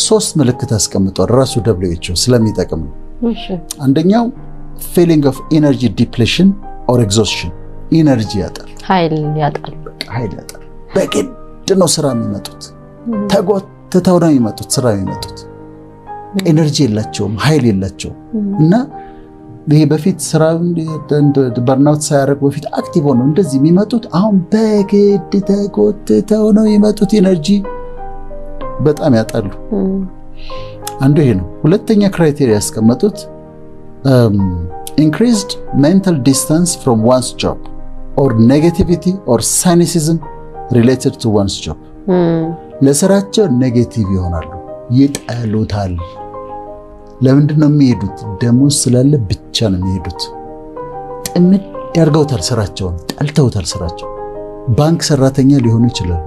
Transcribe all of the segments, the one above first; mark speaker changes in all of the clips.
Speaker 1: 3 ምልክት አስቀምጧል ራሱ WHO ስለሚጠቅም ነው።
Speaker 2: እሺ
Speaker 1: አንደኛው feeling of energy depletion or exhaustion ኢነርጂ ያጣል
Speaker 2: ኃይል ያጣል
Speaker 1: በግድ ነው ስራ የሚመጡት ተጎትተው ነው የሚመጡት ስራ የሚመጡት ኤነርጂ የላቸውም ኃይል የላቸውም እና ይሄ በፊት ስራ በርናውት ሳያደርግ በፊት አክቲቭ ሆነው እንደዚህ የሚመጡት አሁን በግድ ተጎትተው ነው የሚመጡት ኢነርጂ በጣም ያጣሉ አንዱ ይሄ ነው ሁለተኛ ክራይቴሪያ ያስቀመጡት increased mental distance from one's job or negativity or cynicism related to one's job ለስራቸው ኔጌቲቭ ይሆናሉ ይጣሉታል ለምንድን ነው የሚሄዱት ደሞዝ ስላለ ብቻ ነው የሚሄዱት ጥምድ ያርገውታል ስራቸውን ጠልተውታል ስራቸው ባንክ ሰራተኛ ሊሆኑ ይችላሉ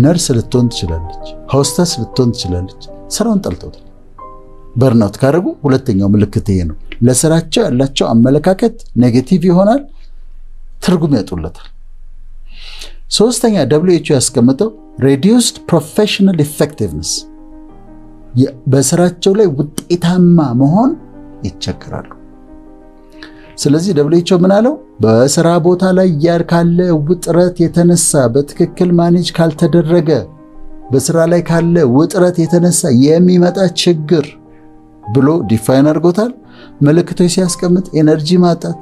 Speaker 1: ነርስ ልትሆን ትችላለች ሆስተስ ልትሆን ትችላለች ስራውን ጠልተውታል በርናውት ካደረጉ ሁለተኛው ምልክት ይሄ ነው ለስራቸው ያላቸው አመለካከት ኔጌቲቭ ይሆናል ትርጉም ያጡለታል ሶስተኛ WHO ያስቀመጠው reduced professional effectiveness በስራቸው ላይ ውጤታማ መሆን ይቸገራሉ ስለዚህ WHO ምን አለው በስራ ቦታ ላይ ካለ ውጥረት የተነሳ በትክክል ማኔጅ ካልተደረገ በስራ ላይ ካለ ውጥረት የተነሳ የሚመጣ ችግር ብሎ ዲፋይን አድርጎታል ምልክቶች ሲያስቀምጥ ኤነርጂ ማጣት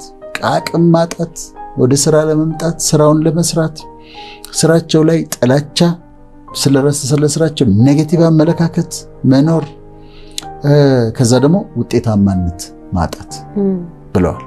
Speaker 1: አቅም ማጣት ወደ ስራ ለመምጣት ስራውን ለመስራት ስራቸው ላይ ጥላቻ ስለስራቸው ኔጌቲቭ አመለካከት መኖር ከዛ ደግሞ ውጤታማነት ማጣት ብለዋል